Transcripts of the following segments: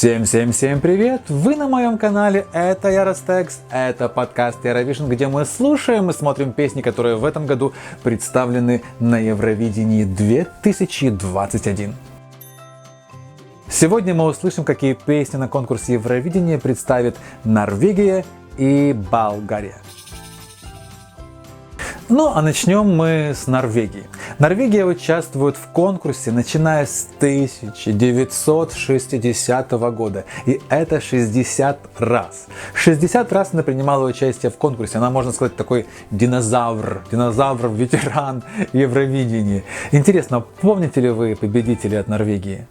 Всем привет! Вы на моем канале, это Яростекс, это подкаст Eurovision, где мы слушаем и смотрим песни, которые в этом году представлены на Евровидении 2021. Сегодня мы услышим, какие песни на конкурсе Евровидения представит Норвегия и Болгария. Ну, а начнем мы с Норвегии. Норвегия участвует в конкурсе, начиная с 1960 года. И это 60 раз. 60 раз она принимала участие в конкурсе. Она, можно сказать, такой динозавр-ветеран Евровидения. Интересно, помните ли вы победителей от Норвегии?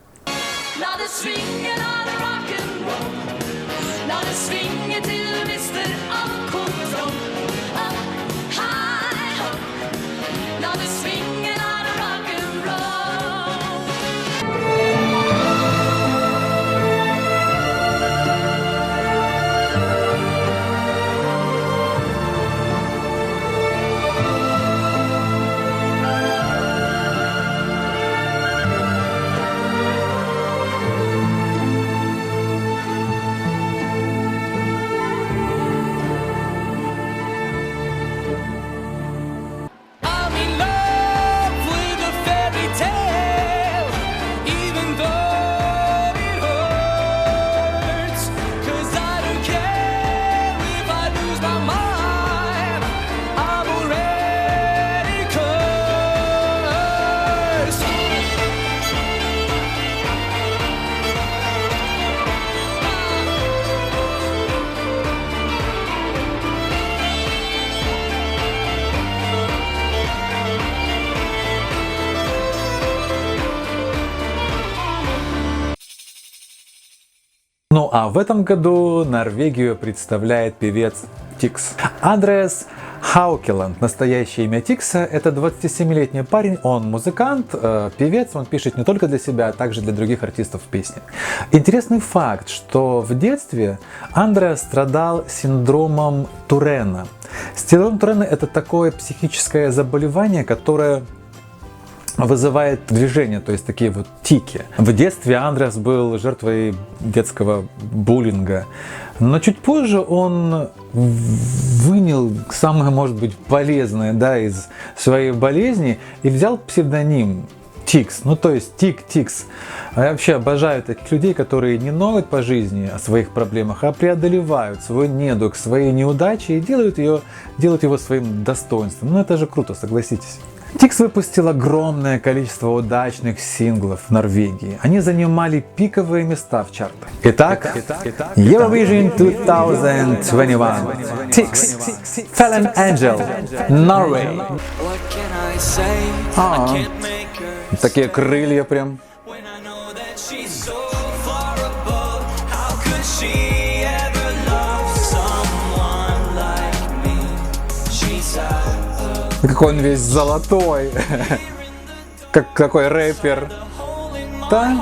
Ну а в этом году Норвегию представляет певец Тикс. Андреас Хаукеланд. Настоящее имя Тикса – это 27-летний парень, он музыкант, певец, он пишет не только для себя, а также для других артистов песни. Интересный факт, что в детстве Андреас страдал синдромом Турена. Синдром Турена – это такое психическое заболевание, которое вызывает движение, то есть такие вот тики. В детстве Андреас был жертвой детского буллинга, но чуть позже он вынял самое, может быть, полезное, из своей болезни и взял псевдоним Тикс, то есть Тикс. Я вообще обожаю таких людей, которые не ноют по жизни о своих проблемах, а преодолевают свой недуг, свои неудачи и делают его своим достоинством. Это же круто, согласитесь. Тикс выпустил огромное количество удачных синглов в Норвегии. Они занимали пиковые места в чартах. Итак, Eurovision 2021. Тикс, Fallen Angel, Norway. Такие крылья прям. Какой он весь золотой, как какой рэпер. Да?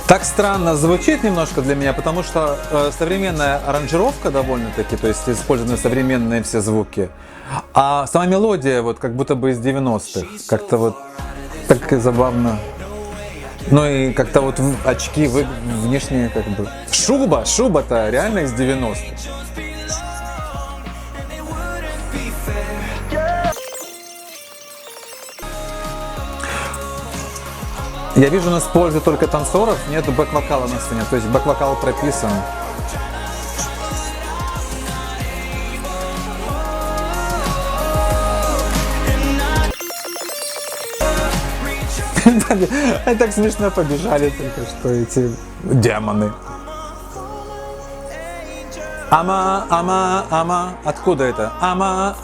Так странно звучит немножко для меня, потому что современная аранжировка довольно-таки, то есть использованы современные все звуки, а сама мелодия как будто бы из 90-х, как-то вот так забавно. Ну и как-то очки внешние Шуба-то реально из 90-х. Я вижу, он использует только танцоров, нет бэк-вокала на сцене, то есть бэк-вокал прописан. Они так смешно побежали только что, эти демоны. Ама. Откуда это? Ама.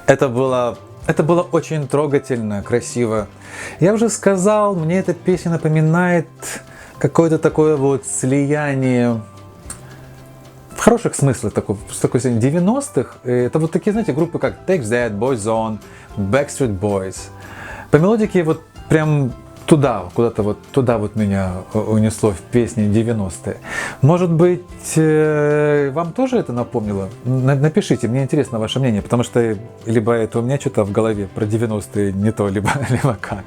Это было очень трогательно, красиво. Я уже сказал, мне эта песня напоминает какое-то такое вот слияние, в хороших смыслах, такой 90-х. Это вот такие, знаете, группы как Take That, Boyzone, Backstreet Boys. По мелодике вот прям туда, куда-то вот туда вот меня унесло в песне 90-е. Может быть, вам тоже это напомнило? Напишите, мне интересно ваше мнение, потому что либо это у меня что-то в голове про 90-е не то, либо как.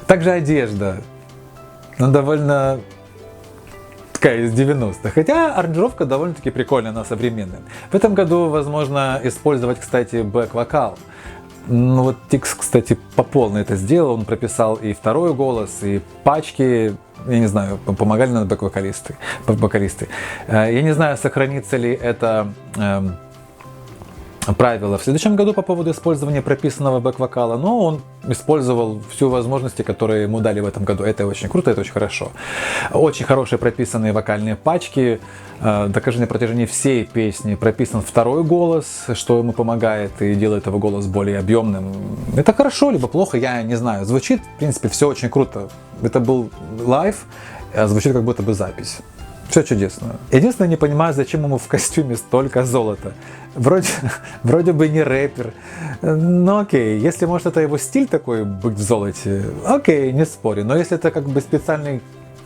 Также одежда. Довольно такая из 90-х. Хотя аранжировка довольно-таки прикольная, она современная. В этом году возможно использовать, кстати, бэк-вокал. Ну вот Тикс, кстати, по полной это сделал. Он прописал и второй голос, и пачки. Я не знаю, помогали нам бэк-вокалисты. Я не знаю, сохранится ли это правило в следующем году по поводу использования прописанного бэк-вокала, но он использовал всю возможности, которые ему дали в этом году. Это очень круто, это очень хорошо. Очень хорошие прописанные вокальные пачки. Также на протяжении всей песни прописан второй голос, что ему помогает и делает его голос более объемным. Это хорошо, либо плохо, я не знаю. Звучит, в принципе, все очень круто. Это был лайв, а звучит как будто бы запись. Все чудесно. Единственное, не понимаю, зачем ему в костюме столько золота. Вроде бы не рэпер. Ну окей, если может это его стиль такой быть в золоте, окей, не спорю. Но если это как бы специальный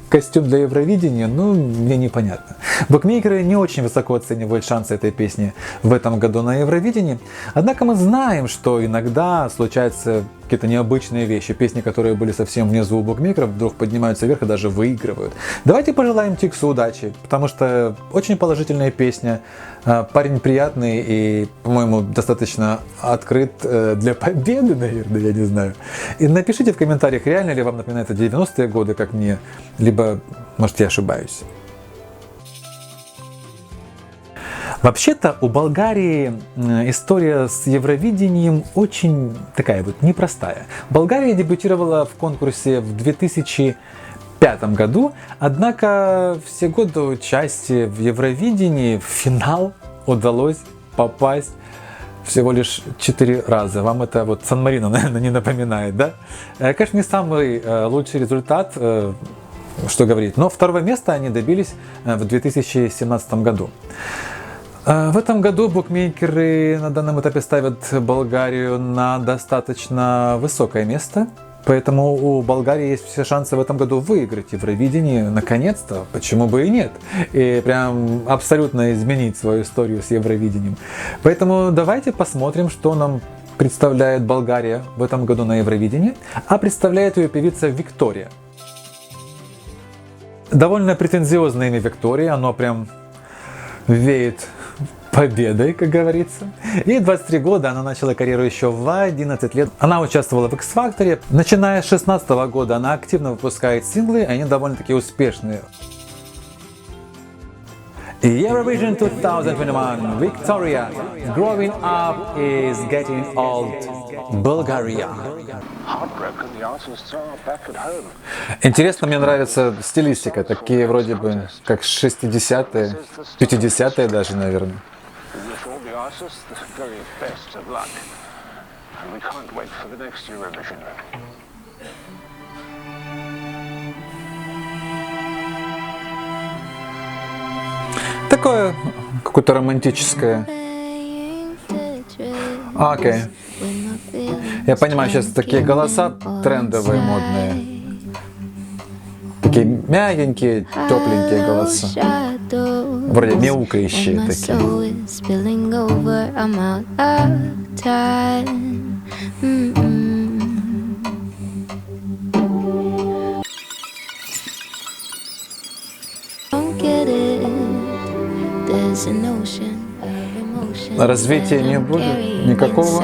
костюм для Евровидения, ну, мне непонятно. Букмекеры не очень высоко оценивают шансы этой песни в этом году на Евровидении. Однако мы знаем, что иногда случаются какие-то необычные вещи. Песни, которые были совсем внизу у букмекеров, вдруг поднимаются вверх и даже выигрывают. Давайте пожелаем Тиксу удачи, потому что очень положительная песня. Парень приятный и, по-моему, достаточно открыт для победы, наверное, я не знаю. И напишите в комментариях, реально ли вам напоминает это 90-е годы, как мне, либо, может, я ошибаюсь. Вообще-то у Болгарии история с Евровидением очень такая вот непростая. Болгария дебютировала в конкурсе в 2005 году, однако все годы участия в Евровидении в финал удалось попасть всего лишь 4 раза. Вам это вот Сан-Марино, наверное, не напоминает, да? Конечно, не самый лучший результат, что говорить, но второго места они добились в 2017 году. В этом году букмекеры на данном этапе ставят Болгарию на достаточно высокое место, поэтому у Болгарии есть все шансы в этом году выиграть Евровидение, наконец-то, почему бы и нет, и прям абсолютно изменить свою историю с Евровидением. Поэтому давайте посмотрим, что нам представляет Болгария в этом году на Евровидении, а представляет ее певица Виктория. Довольно претенциозное имя Виктория, оно прям веет победой, как говорится. Ей 23 года, она начала карьеру еще в 11 лет. Она участвовала в X-Factor. Начиная с 16 года она активно выпускает синглы, они довольно-таки успешные. Eurovision 2021, Victoria, Growing Up is Getting Old, Bulgaria. Интересно, мне нравится стилистика, такие вроде бы как 60-е, 50-е даже, наверное. Такое какое-то романтическое. Окей. Я понимаю, сейчас такие голоса трендовые, модные. Такие мягенькие, тепленькие голоса. Вроде мяукающие такие. Развития не будет никакого.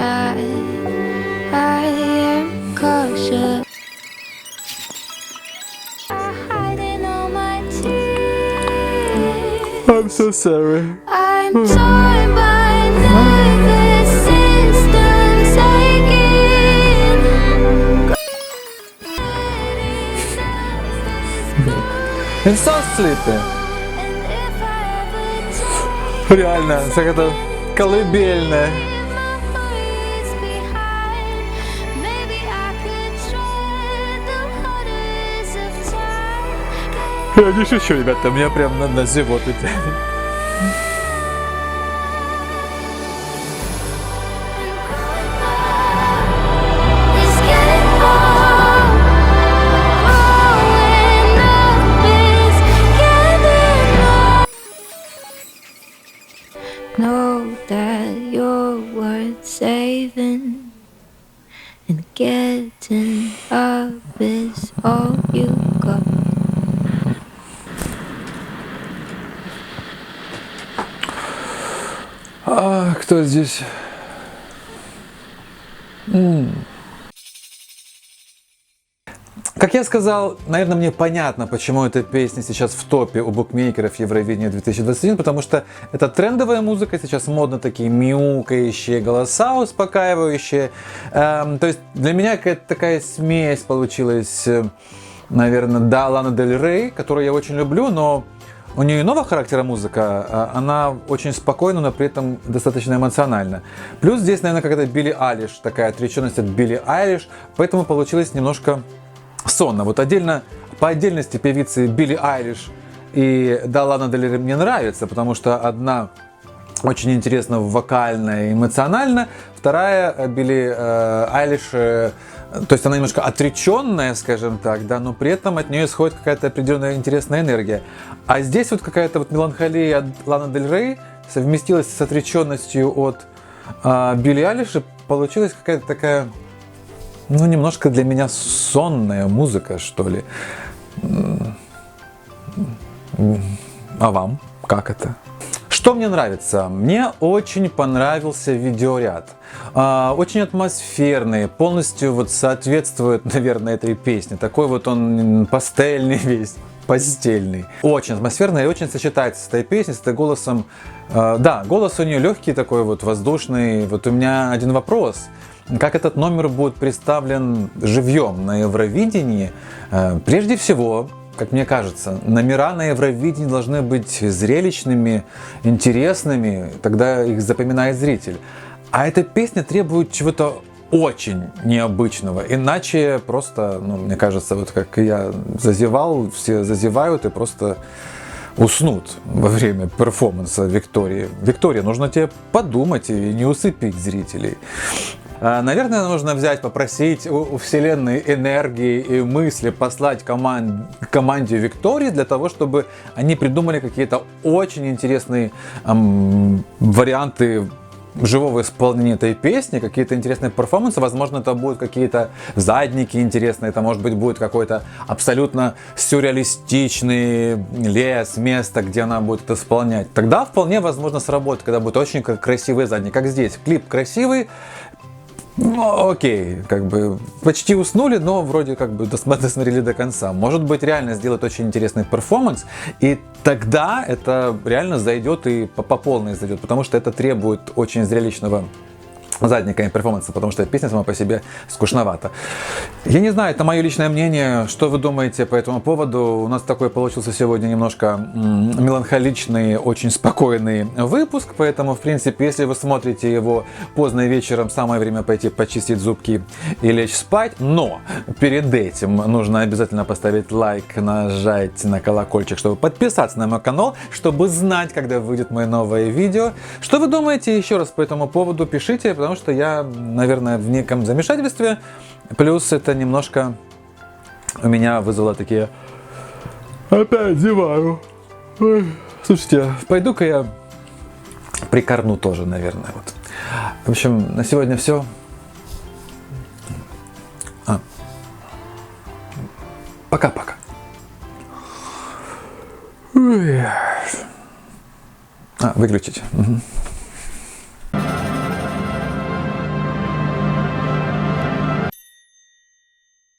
I'm so sorry. I'm torn by nervous systems aching. I'm so sleepy. Реально, это колыбельная. Я не шучу, ребята, у меня прям на живот тянет. Know that you're worth saving, and getting up is all you got. А, кто здесь? Как я сказал, наверное, мне понятно, почему эта песня сейчас в топе у букмекеров Евровидения 2021, потому что это трендовая музыка, сейчас модно такие мяукающие голоса, успокаивающие. То есть для меня какая-то такая смесь получилась, наверное, да, Лана Дель Рей, которую я очень люблю, но у нее иного характера музыка, она очень спокойна, но при этом достаточно эмоциональна. Плюс здесь, наверное, какая-то Билли Айлиш, такая отреченность от Билли Айлиш, поэтому получилось немножко сонно. Вот отдельно, по отдельности певицы Билли Айлиш и Лана Дель Рей мне нравятся, потому что одна очень интересно вокально и эмоционально, вторая Билли Айлиш, то есть она немножко отреченная, скажем так, да, но при этом от нее исходит какая-то определенная интересная энергия. А здесь вот какая-то вот меланхолия от Ланы Дель Рей совместилась с отреченностью от Билли Айлиш, и получилась какая-то такая, ну, немножко для меня сонная музыка, что ли. А вам? Как это? Что мне нравится? Мне очень понравился видеоряд. Очень атмосферный, полностью вот соответствует, наверное, этой песне. Такой вот он пастельный весь, постельный. Очень атмосферный и очень сочетается с этой песней, с этой голосом. Да, голос у нее легкий такой вот, воздушный. Вот у меня один вопрос. Как этот номер будет представлен живьем на Евровидении? Прежде всего, как мне кажется, номера на Евровидении должны быть зрелищными, интересными, тогда их запоминает зритель. А эта песня требует чего-то очень необычного, иначе просто, ну, мне кажется, вот как я зазевал, все зазевают и просто уснут во время перформанса Виктории. Виктория, нужно тебе подумать и не усыпить зрителей. Наверное, нужно взять, попросить у вселенной энергии и мысли послать команде Виктории для того, чтобы они придумали какие-то очень интересные варианты живого исполнения этой песни, какие-то интересные перформансы, возможно, это будут какие-то задники интересные, это, может быть, будет какой-то абсолютно сюрреалистичный лес, место, где она будет это исполнять. Тогда вполне возможно сработает, когда будет очень красивый задник, как здесь. Клип красивый, ну, окей, как бы почти уснули, но вроде как бы досмотрели до конца. Может быть, реально сделать очень интересный перформанс, и тогда это реально зайдет и по полной зайдет, потому что это требует очень зрелищного задника и перформанса, потому что песня сама по себе скучновата. Я не знаю, это мое личное мнение, что вы думаете по этому поводу. У нас такой получился сегодня немножко меланхоличный, очень спокойный выпуск, поэтому, в принципе, если вы смотрите его поздно вечером, самое время пойти почистить зубки и лечь спать, но перед этим нужно обязательно поставить лайк, нажать на колокольчик, чтобы подписаться на мой канал, чтобы знать, когда выйдет мое новое видео. Что вы думаете еще раз по этому поводу, пишите, потому что я, наверное, в неком замешательстве. Плюс это немножко у меня вызвало такие... Опять зеваю. Ой. Слушайте, пойду-ка я прикорну тоже, наверное. Вот. В общем, на сегодня все. Пока-пока. Выключить. Угу.